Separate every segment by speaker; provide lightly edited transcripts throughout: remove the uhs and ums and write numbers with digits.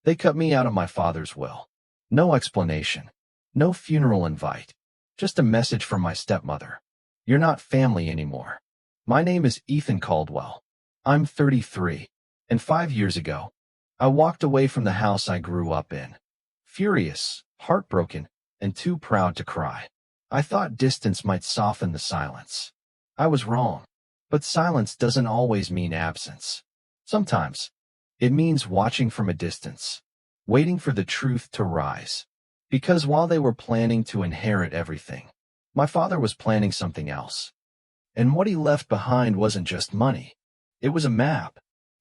Speaker 1: They cut me out of my father's will. No explanation. No funeral invite. Just a message from my stepmother. You're not family anymore. My name is Ethan Caldwell. I'm 33. And 5 years ago, I walked away from the house I grew up in. Furious, heartbroken, and too proud to cry. I thought distance might soften the silence. I was wrong. But silence doesn't always mean absence. Sometimes, it means watching from a distance, waiting for the truth to rise. Because while they were planning to inherit everything, my father was planning something else. And what he left behind wasn't just money. It was a map,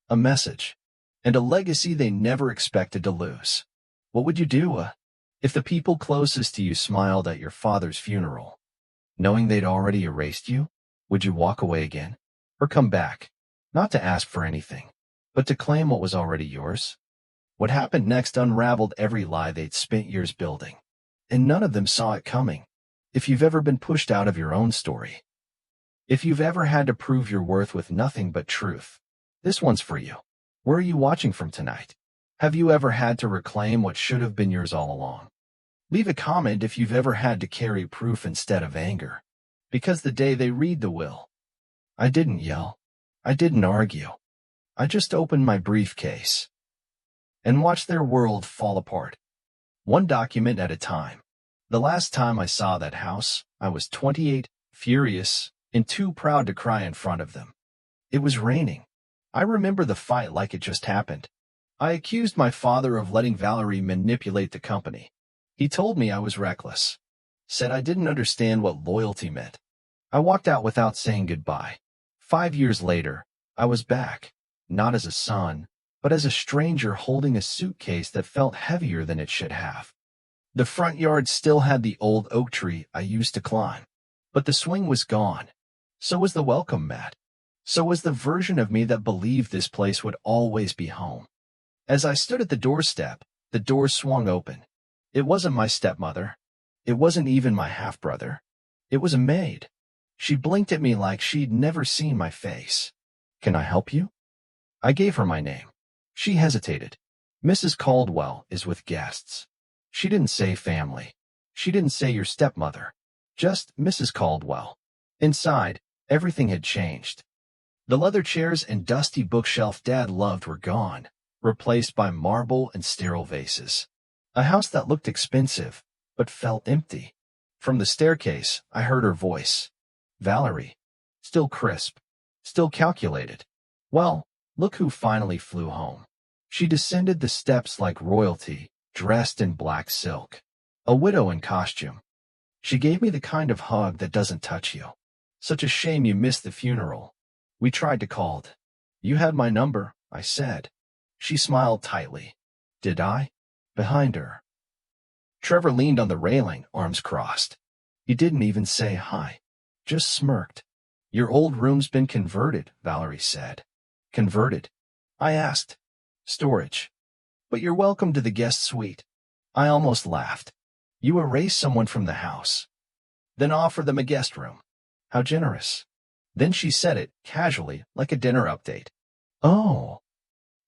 Speaker 1: a message, and a legacy they never expected to lose. What would you do, if the people closest to you smiled at your father's funeral, knowing they'd already erased you? Would you walk away again? Or come back, not to ask for anything, but to claim what was already yours? What happened next unraveled every lie they'd spent years building, and none of them saw it coming. If you've ever been pushed out of your own story, if you've ever had to prove your worth with nothing but truth, this one's for you. Where are you watching from tonight? Have you ever had to reclaim what should have been yours all along? Leave a comment if you've ever had to carry proof instead of anger. Because the day they read the will, I didn't yell. I didn't argue. I just opened my briefcase and watched their world fall apart, one document at a time. The last time I saw that house, I was 28, furious, and too proud to cry in front of them. It was raining. I remember the fight like it just happened. I accused my father of letting Valerie manipulate the company. He told me I was reckless, said I didn't understand what loyalty meant. I walked out without saying goodbye. 5 years later, I was back, not as a son, but as a stranger holding a suitcase that felt heavier than it should have. The front yard still had the old oak tree I used to climb, but the swing was gone. So was the welcome mat. So was the version of me that believed this place would always be home. As I stood at the doorstep, the door swung open. It wasn't my stepmother. It wasn't even my half-brother. It was a maid. She blinked at me like she'd never seen my face. "Can I help you?" I gave her my name. She hesitated. "Mrs. Caldwell is with guests." She didn't say family. She didn't say your stepmother. Just Mrs. Caldwell. Inside, everything had changed. The leather chairs and dusty bookshelf Dad loved were gone, replaced by marble and sterile vases. A house that looked expensive, but felt empty. From the staircase, I heard her voice. Valerie. Still crisp. Still calculated. Well, look who finally flew home. She descended the steps like royalty, dressed in black silk. A widow in costume. She gave me the kind of hug that doesn't touch you. "Such a shame you missed the funeral. We tried to call it." "You had my number," I said. She smiled tightly. "Did I?" Behind her, Trevor leaned on the railing, arms crossed. He didn't even say hi, just smirked. "Your old room's been converted," Valerie said. "Converted?" I asked. "Storage. But you're welcome to the guest suite." I almost laughed. "You erase someone from the house, then offer them a guest room. How generous." Then she said it, casually, like a dinner update. "Oh.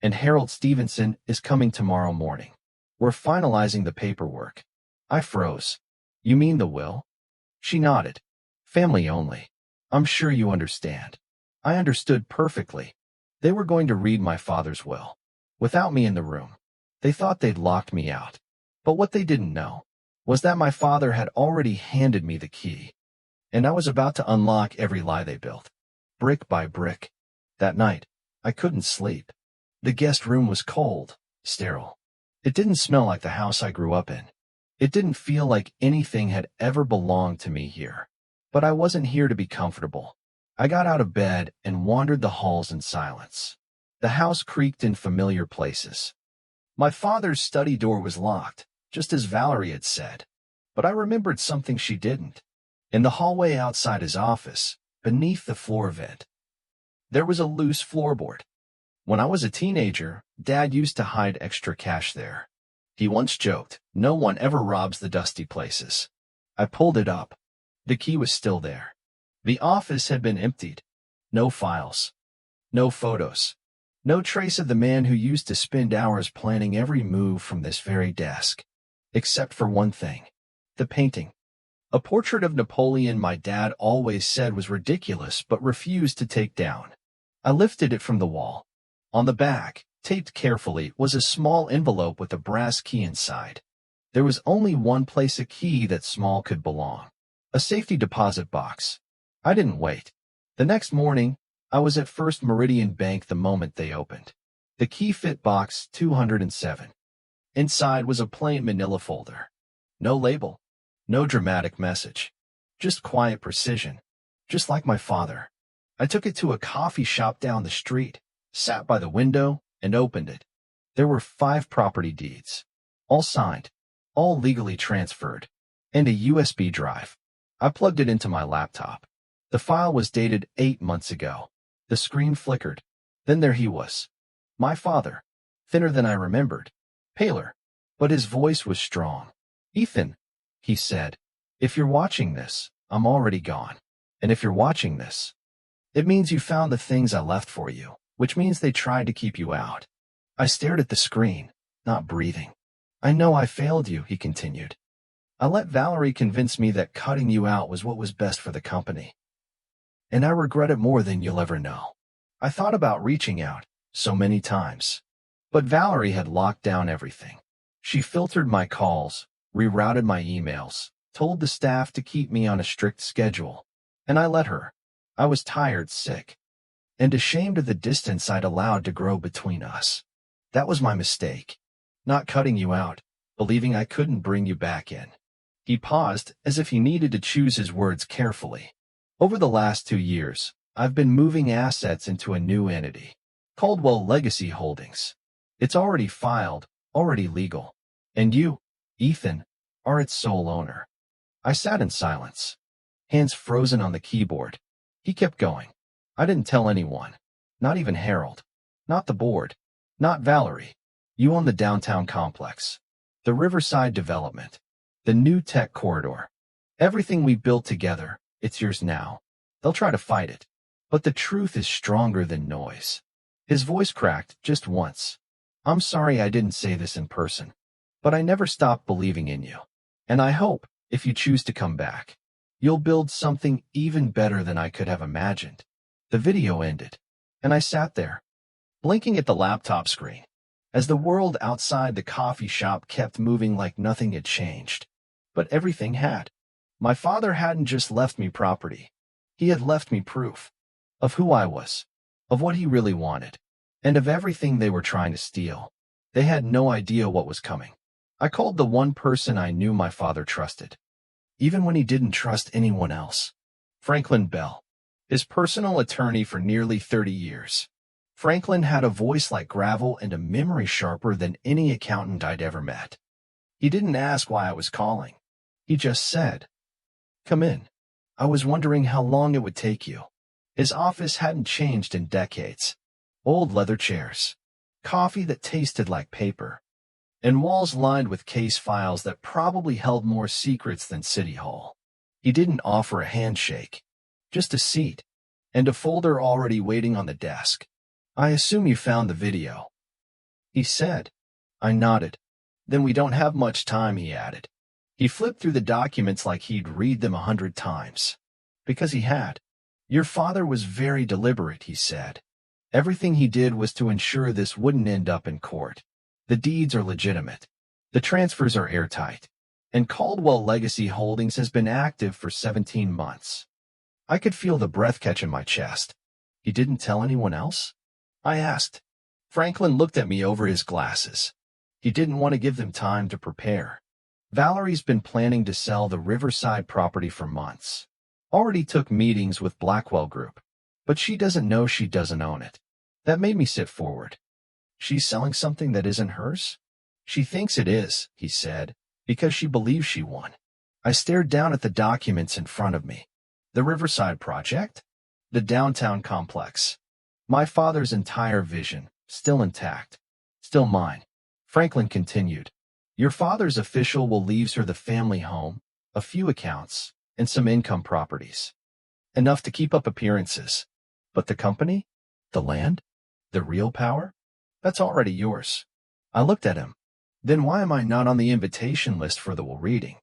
Speaker 1: And Harold Stevenson is coming tomorrow morning. We're finalizing the paperwork." I froze. "You mean the will?" She nodded. "Family only. I'm sure you understand." I understood perfectly. They were going to read my father's will, without me in the room. They thought they'd locked me out. But what they didn't know was that my father had already handed me the key, and I was about to unlock every lie they built, brick by brick. That night, I couldn't sleep. The guest room was cold, sterile. It didn't smell like the house I grew up in. It didn't feel like anything had ever belonged to me here. But I wasn't here to be comfortable. I got out of bed and wandered the halls in silence. The house creaked in familiar places. My father's study door was locked, just as Valerie had said. But I remembered something she didn't. In the hallway outside his office, beneath the floor vent, there was a loose floorboard. When I was a teenager, Dad used to hide extra cash there. He once joked, "No one ever robs the dusty places." I pulled it up. The key was still there. The office had been emptied. No files. No photos. No trace of the man who used to spend hours planning every move from this very desk. Except for one thing. The painting. A portrait of Napoleon my dad always said was ridiculous but refused to take down. I lifted it from the wall. On the back, taped carefully, was a small envelope with a brass key inside. There was only one place a key that small could belong. A safety deposit box. I didn't wait. The next morning, I was at First Meridian Bank the moment they opened. The key fit box 207. Inside was a plain manila folder. No label. No dramatic message. Just quiet precision. Just like my father. I took it to a coffee shop down the street, sat by the window, and opened it. There were 5 property deeds. All signed. All legally transferred. And a USB drive. I plugged it into my laptop. The file was dated 8 months ago. The screen flickered. Then there he was. My father. Thinner than I remembered. Paler. But his voice was strong. "Ethan," he said, "if you're watching this, I'm already gone. And if you're watching this, it means you found the things I left for you, which means they tried to keep you out." I stared at the screen, not breathing. "I know I failed you," he continued. "I let Valerie convince me that cutting you out was what was best for the company. And I regret it more than you'll ever know. I thought about reaching out so many times. But Valerie had locked down everything. She filtered my calls, rerouted my emails, told the staff to keep me on a strict schedule. And I let her. I was tired, sick, and ashamed of the distance I'd allowed to grow between us. That was my mistake. Not cutting you out, believing I couldn't bring you back in." He paused, as if he needed to choose his words carefully. "Over the last 2 years, I've been moving assets into a new entity. Caldwell Legacy Holdings. It's already filed, already legal. And you, Ethan, are its sole owner." I sat in silence, hands frozen on the keyboard. He kept going. "I didn't tell anyone. Not even Harold. Not the board. Not Valerie. You own the downtown complex. The Riverside development. The new tech corridor. Everything we built together, it's yours now. They'll try to fight it. But the truth is stronger than noise." His voice cracked just once. "I'm sorry I didn't say this in person. But I never stopped believing in you. And I hope, if you choose to come back, you'll build something even better than I could have imagined." The video ended, and I sat there, blinking at the laptop screen, as the world outside the coffee shop kept moving like nothing had changed. But everything had. My father hadn't just left me property. He had left me proof of who I was, of what he really wanted, and of everything they were trying to steal. They had no idea what was coming. I called the one person I knew my father trusted, even when he didn't trust anyone else. Franklin Bell, his personal attorney for nearly 30 years. Franklin had a voice like gravel and a memory sharper than any accountant I'd ever met. He didn't ask why I was calling. He just said, "Come in. I was wondering how long it would take you." His office hadn't changed in decades. Old leather chairs, coffee that tasted like paper, and walls lined with case files that probably held more secrets than City Hall. He didn't offer a handshake, just a seat, and a folder already waiting on the desk. "I assume you found the video," he said. I nodded. "Then we don't have much time," he added. He flipped through the documents like he'd read them 100 times. Because he had. "Your father was very deliberate," he said. "Everything he did was to ensure this wouldn't end up in court. The deeds are legitimate. The transfers are airtight. And Caldwell Legacy Holdings has been active for 17 months. I could feel the breath catch in my chest. "He didn't tell anyone else?" I asked. Franklin looked at me over his glasses. He didn't want to give them time to prepare. "Valerie's been planning to sell the Riverside property for months. Already took meetings with Blackwell Group. But she doesn't know she doesn't own it." That made me sit forward. "She's selling something that isn't hers?" "She thinks it is," he said, "because she believes she won." I stared down at the documents in front of me. The Riverside project? The downtown complex. My father's entire vision, still intact. Still mine. Franklin continued. "Your father's official will leaves her the family home, a few accounts, and some income properties. Enough to keep up appearances. But the company? The land? The real power? That's already yours. I looked at him. Then why am I not on the invitation list for the will reading?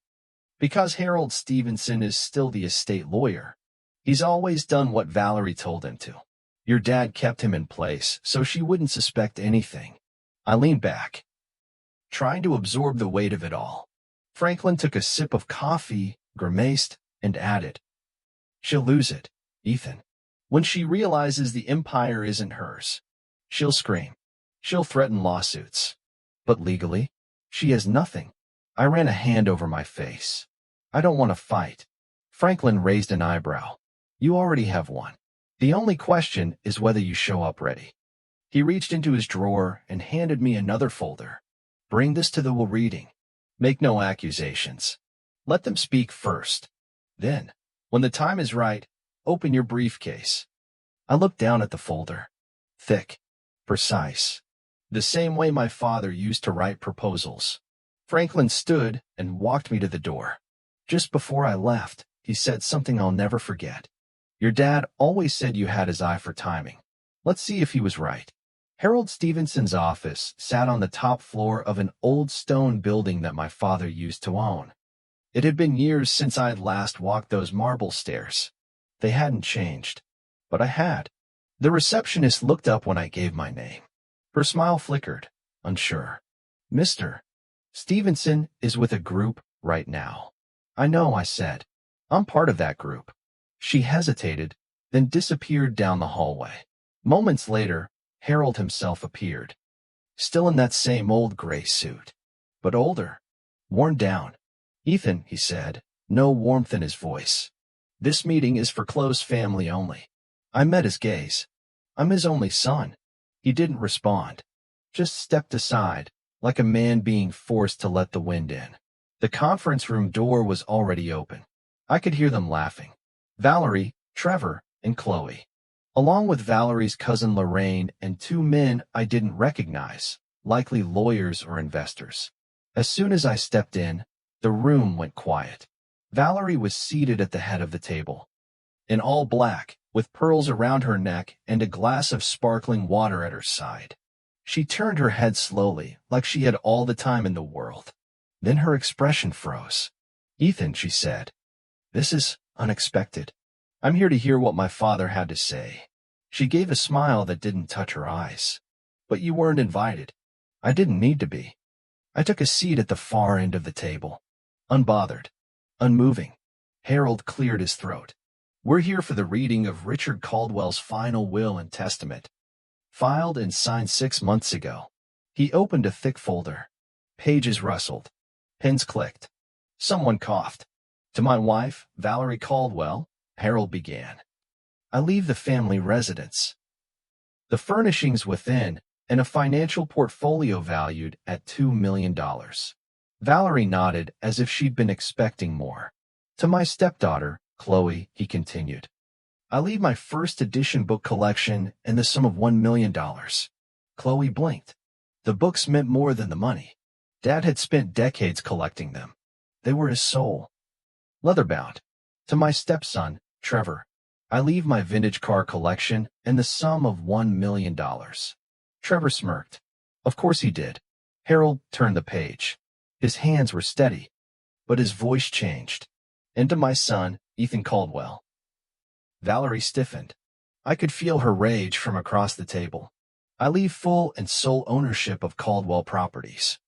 Speaker 1: Because Harold Stevenson is still the estate lawyer. He's always done what Valerie told him to. Your dad kept him in place so she wouldn't suspect anything. I leaned back, trying to absorb the weight of it all. Franklin took a sip of coffee, grimaced, and added, "She'll lose it, Ethan. When she realizes the empire isn't hers, she'll scream. She'll threaten lawsuits. But legally, she has nothing." I ran a hand over my face. "I don't want to fight." Franklin raised an eyebrow. "You already have one. The only question is whether you show up ready." He reached into his drawer and handed me another folder. "Bring this to the will reading. Make no accusations. Let them speak first. Then, when the time is right, open your briefcase." I looked down at the folder. Thick, precise. The same way my father used to write proposals. Franklin stood and walked me to the door. Just before I left, he said something I'll never forget. "Your dad always said you had his eye for timing. Let's see if he was right." Harold Stevenson's office sat on the top floor of an old stone building that my father used to own. It had been years since I had last walked those marble stairs. They hadn't changed, but I had. The receptionist looked up when I gave my name. Her smile flickered, unsure. "Mr. Stevenson is with a group right now." "I know," I said. "I'm part of that group." She hesitated, then disappeared down the hallway. Moments later, Harold himself appeared, still in that same old gray suit, but older, worn down. "Ethan," he said, no warmth in his voice. "This meeting is for close family only." I met his gaze. "I'm his only son." He didn't respond, just stepped aside, like a man being forced to let the wind in. The conference room door was already open. I could hear them laughing. Valerie, Trevor, and Chloe, along with Valerie's cousin Lorraine and two men I didn't recognize, likely lawyers or investors. As soon as I stepped in, the room went quiet. Valerie was seated at the head of the table, in all black, with pearls around her neck and a glass of sparkling water at her side. She turned her head slowly, like she had all the time in the world. Then her expression froze. "Ethan," she said, "this is unexpected. I'm here to hear what my father had to say." She gave a smile that didn't touch her eyes. "But you weren't invited." "I didn't need to be." I took a seat at the far end of the table, unbothered, unmoving. Harold cleared his throat. "We're here for the reading of Richard Caldwell's final will and testament, filed and signed 6 months ago." He opened a thick folder. Pages rustled. Pens clicked. Someone coughed. "To my wife, Valerie Caldwell," Harold began, "I leave the family residence, the furnishings within, and a financial portfolio valued at $2 million. Valerie nodded as if she'd been expecting more. "To my stepdaughter, Chloe," he continued, "I leave my first edition book collection and the sum of $1 million. Chloe blinked. The books meant more than the money. Dad had spent decades collecting them. They were his soul. Leatherbound. "To my stepson, Trevor, I leave my vintage car collection and the sum of $1 million. Trevor smirked. Of course he did. Harold turned the page. His hands were steady, but his voice changed. "And to my son, Ethan Caldwell." Valerie stiffened. I could feel her rage from across the table. "I leave full and sole ownership of Caldwell Properties,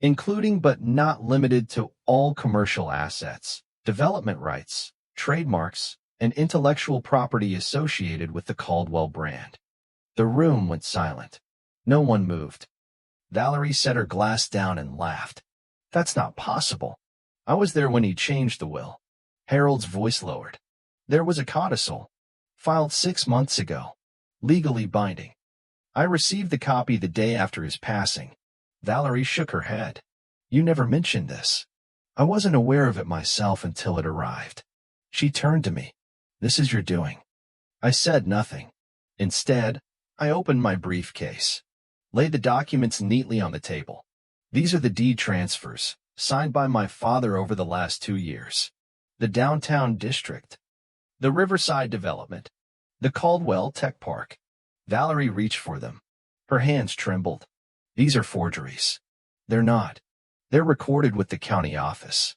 Speaker 1: including but not limited to all commercial assets, development rights, trademarks, and intellectual property associated with the Caldwell brand." The room went silent. No one moved. Valerie set her glass down and laughed. "That's not possible. I was there when he changed the will." Harold's voice lowered. "There was a codicil, filed 6 months ago, legally binding. I received the copy the day after his passing." Valerie shook her head. "You never mentioned this." "I wasn't aware of it myself until it arrived." She turned to me. "This is your doing." I said nothing. Instead, I opened my briefcase, laid the documents neatly on the table. "These are the deed transfers, signed by my father over the last 2 years. The Downtown District, the Riverside Development, the Caldwell Tech Park, Valerie reached for them. Her hands trembled. These are forgeries. They're not. They're recorded with the county office.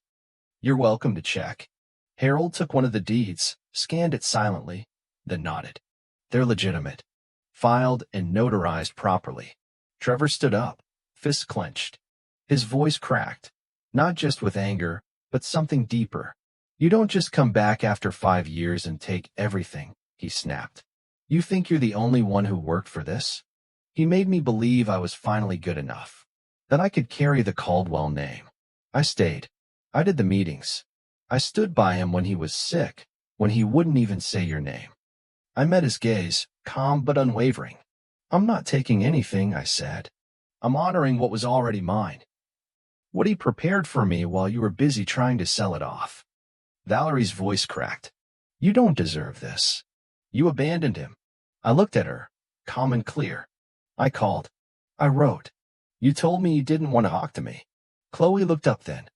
Speaker 1: You're welcome to check. Harold took one of the deeds, scanned it silently, then nodded. They're legitimate. Filed and notarized properly. Trevor stood up, fists clenched. His voice cracked, not just with anger, but something deeper. You don't just come back after 5 years and take everything, he snapped. You think you're the only one who worked for this? He made me believe I was finally good enough, that I could carry the Caldwell name. I stayed. I did the meetings. I stood by him when he was sick, when he wouldn't even say your name. I met his gaze, calm but unwavering. I'm not taking anything, I said. I'm honoring what was already mine. What he prepared for me while you were busy trying to sell it off. Valerie's voice cracked. You don't deserve this. You abandoned him. I looked at her, calm and clear. I called. I wrote. You told me you didn't want to talk to me. Chloe looked up then.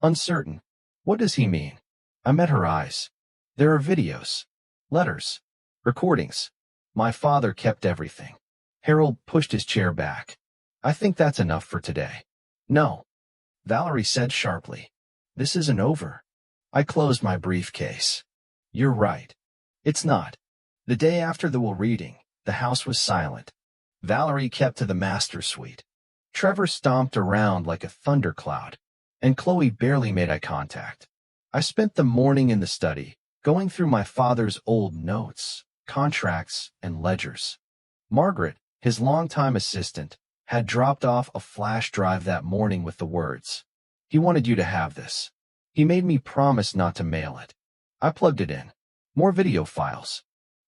Speaker 1: Uncertain. What does he mean? I met her eyes. There are videos, letters, recordings. My father kept everything. Harold pushed his chair back. I think that's enough for today. No. Valerie said sharply. This isn't over. I closed my briefcase. You're right. It's not. The day after the will reading, the house was silent. Valerie kept to the master suite. Trevor stomped around like a thundercloud, and Chloe barely made eye contact. I spent the morning in the study, going through my father's old notes, contracts, and ledgers. Margaret, his longtime assistant, had dropped off a flash drive that morning with the words, "He wanted you to have this." He made me promise not to mail it. I plugged it in. More video files.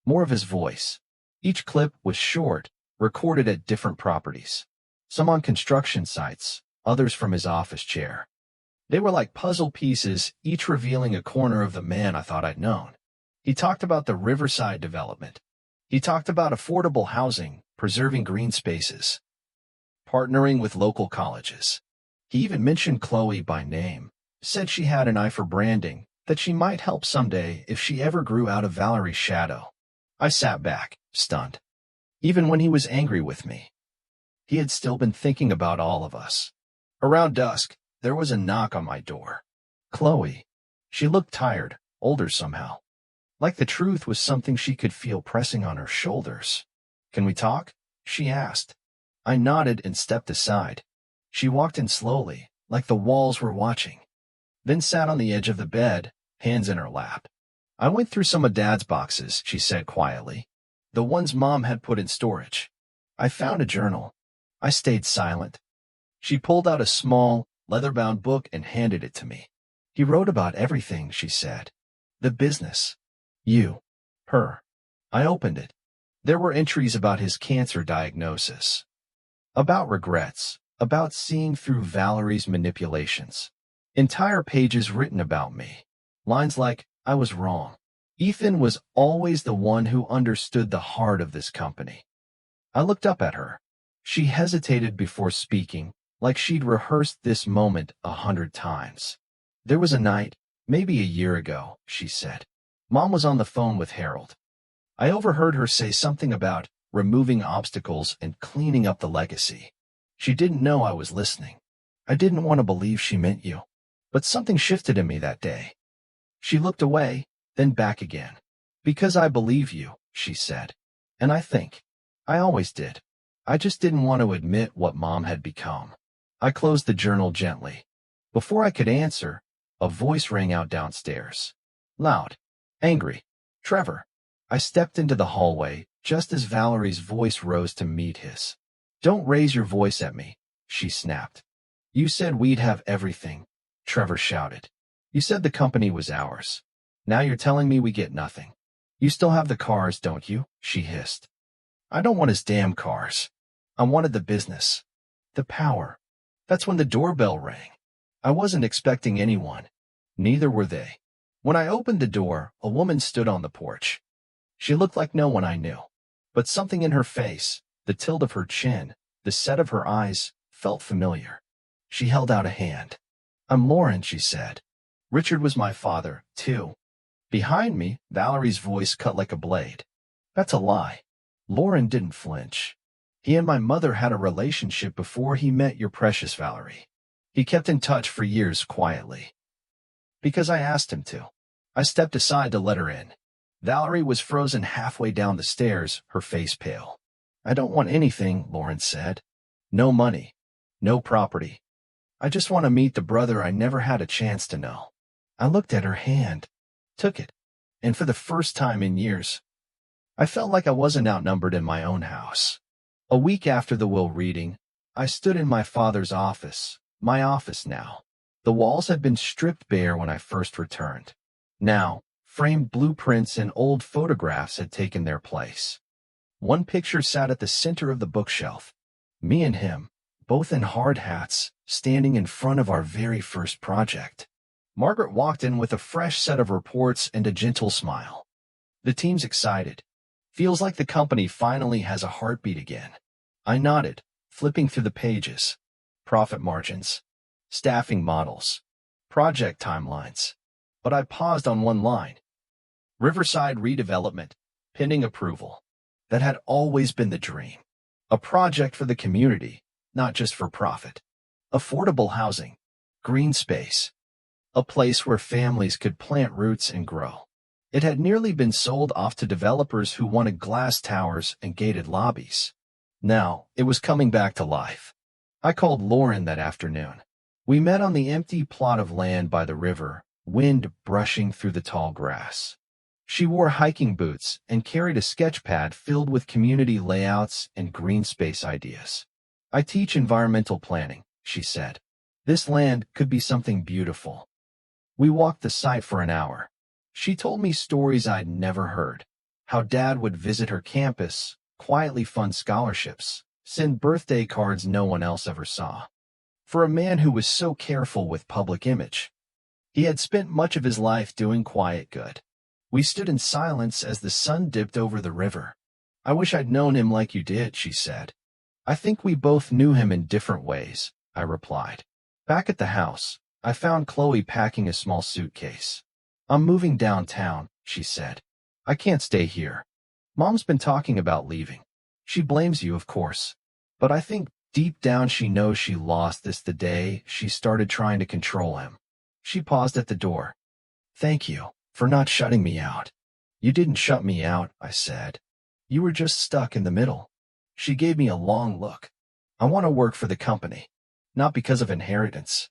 Speaker 1: More of his voice. Each clip was short, recorded at different properties. Some on construction sites, others from his office chair. They were like puzzle pieces, each revealing a corner of the man I thought I'd known. He talked about the Riverside development. He talked about affordable housing, preserving green spaces, partnering with local colleges. He even mentioned Chloe by name, said she had an eye for branding, that she might help someday if she ever grew out of Valerie's shadow. I sat back, stunned. Even when he was angry with me, he had still been thinking about all of us. Around dusk, there was a knock on my door. Chloe. She looked tired, older somehow. Like the truth was something she could feel pressing on her shoulders. Can we talk? She asked. I nodded and stepped aside. She walked in slowly, like the walls were watching, then sat on the edge of the bed, hands in her lap. I went through some of Dad's boxes, she said quietly, the ones Mom had put in storage. I found a journal. I stayed silent. She pulled out a small, leather-bound book and handed it to me. He wrote about everything, she said. The business. You. Her. I opened it. There were entries about his cancer diagnosis. About regrets. About seeing through Valerie's manipulations. Entire pages written about me. Lines like, I was wrong. Ethan was always the one who understood the heart of this company. I looked up at her. She hesitated before speaking, like she'd rehearsed this moment 100 times. There was a night, maybe a year ago, she said. Mom was on the phone with Harold. I overheard her say something about removing obstacles and cleaning up the legacy. She didn't know I was listening. I didn't want to believe she meant you. But something shifted in me that day. She looked away, then back again. Because I believe you, she said. And I think. I always did. I just didn't want to admit what Mom had become. I closed the journal gently. Before I could answer, a voice rang out downstairs. Loud. Angry. Trevor. I stepped into the hallway, just as Valerie's voice rose to meet his. Don't raise your voice at me, she snapped. You said we'd have everything, Trevor shouted. You said the company was ours. Now you're telling me we get nothing. You still have the cars, don't you? She hissed. I don't want his damn cars. I wanted the business. The power. That's when the doorbell rang. I wasn't expecting anyone. Neither were they. When I opened the door, a woman stood on the porch. She looked like no one I knew. But something in her face, the tilt of her chin, the set of her eyes, felt familiar. She held out a hand. I'm Lauren, she said. Richard was my father, too. Behind me, Valerie's voice cut like a blade. That's a lie. Lauren didn't flinch. He and my mother had a relationship before he met your precious Valerie. He kept in touch for years quietly. Because I asked him to. I stepped aside to let her in. Valerie was frozen halfway down the stairs, her face pale. I don't want anything, Lauren said. No money. No property. I just want to meet the brother I never had a chance to know. I looked at her hand, took it, and for the first time in years, I felt like I wasn't outnumbered in my own house. A week after the will reading, I stood in my father's office, my office now. The walls had been stripped bare when I first returned. Now, framed blueprints and old photographs had taken their place. One picture sat at the center of the bookshelf. Me and him, both in hard hats, standing in front of our very first project. Margaret walked in with a fresh set of reports and a gentle smile. The team's excited. Feels like the company finally has a heartbeat again. I nodded, flipping through the pages. Profit margins, staffing models, project timelines. But I paused on one line. Riverside redevelopment, pending approval. That had always been the dream. A project for the community, not just for profit. Affordable housing, green space, a place where families could plant roots and grow. It had nearly been sold off to developers who wanted glass towers and gated lobbies. Now, it was coming back to life. I called Lauren that afternoon. We met on the empty plot of land by the river, wind brushing through the tall grass. She wore hiking boots and carried a sketch pad filled with community layouts and green space ideas. I teach environmental planning, she said. This land could be something beautiful. We walked the site for an hour. She told me stories I'd never heard. How Dad would visit her campus, quietly fund scholarships, send birthday cards no one else ever saw. For a man who was so careful with public image, he had spent much of his life doing quiet good. We stood in silence as the sun dipped over the river. I wish I'd known him like you did, she said. I think we both knew him in different ways, I replied. Back at the house, I found Chloe packing a small suitcase. I'm moving downtown, she said. I can't stay here. Mom's been talking about leaving. She blames you, of course. But I think deep down she knows she lost this the day she started trying to control him. She paused at the door. Thank you for not shutting me out. You didn't shut me out, I said. You were just stuck in the middle. She gave me a long look. I want to work for the company, not because of inheritance,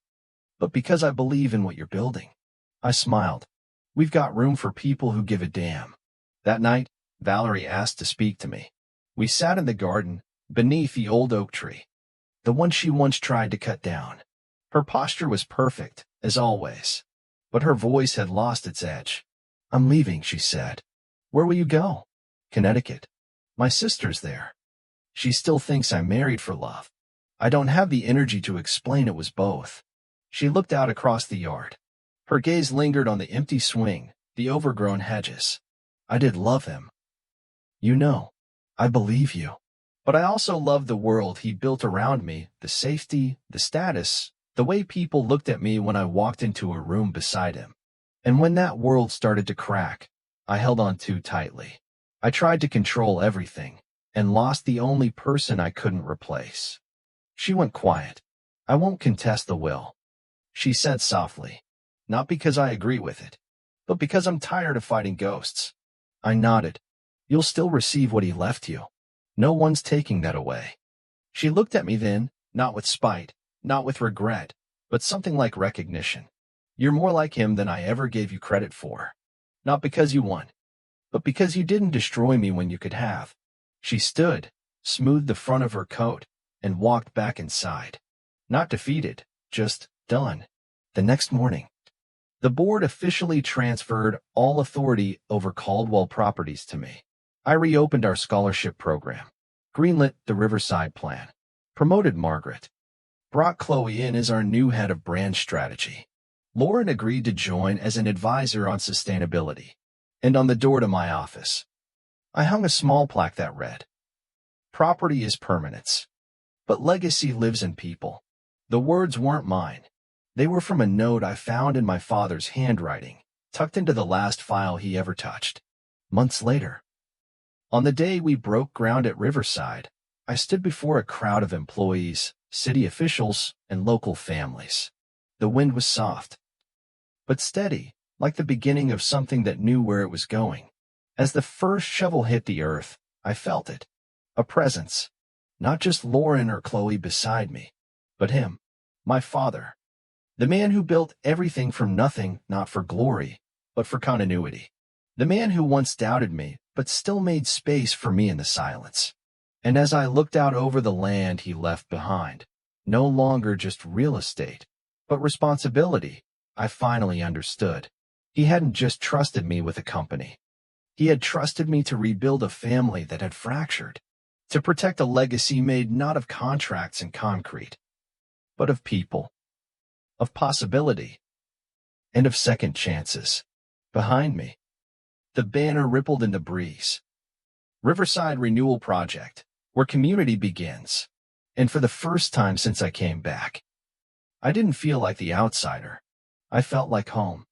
Speaker 1: but because I believe in what you're building. I smiled. We've got room for people who give a damn. That night, Valerie asked to speak to me. We sat in the garden, beneath the old oak tree, the one she once tried to cut down. Her posture was perfect, as always, but her voice had lost its edge. I'm leaving, she said. Where will you go? Connecticut. My sister's there. She still thinks I'm married for love. I don't have the energy to explain it was both. She looked out across the yard. Her gaze lingered on the empty swing, the overgrown hedges. I did love him. You know, I believe you. But I also loved the world he built around me, the safety, the status, the way people looked at me when I walked into a room beside him. And when that world started to crack, I held on too tightly. I tried to control everything, and lost the only person I couldn't replace. She went quiet. I won't contest the will, she said softly. Not because I agree with it, but because I'm tired of fighting ghosts. I nodded. You'll still receive what he left you. No one's taking that away. She looked at me then, not with spite, not with regret, but something like recognition. You're more like him than I ever gave you credit for. Not because you won, but because you didn't destroy me when you could have. She stood, smoothed the front of her coat, and walked back inside. Not defeated, just done. The next morning, the board officially transferred all authority over Caldwell Properties to me. I reopened our scholarship program, greenlit the Riverside plan, promoted Margaret, brought Chloe in as our new head of brand strategy. Lauren agreed to join as an advisor on sustainability. And on the door to my office, I hung a small plaque that read, Property is permanence, but legacy lives in people. The words weren't mine. They were from a note I found in my father's handwriting, tucked into the last file he ever touched. Months later, On the day we broke ground at Riverside, I stood before a crowd of employees, city officials, and local families. The wind was soft, but steady, like the beginning of something that knew where it was going. As the first shovel hit the earth, I felt it. A presence. Not just Lauren or Chloe beside me, but him, my father. The man who built everything from nothing, not for glory, but for continuity. The man who once doubted me, but still made space for me in the silence. And as I looked out over the land he left behind, no longer just real estate, but responsibility, I finally understood. He hadn't just trusted me with a company. He had trusted me to rebuild a family that had fractured, to protect a legacy made not of contracts and concrete, but of people, of possibility, and of second chances. Behind me, the banner rippled in the breeze. Riverside Renewal Project, where community begins. And for the first time since I came back, I didn't feel like the outsider. I felt like home.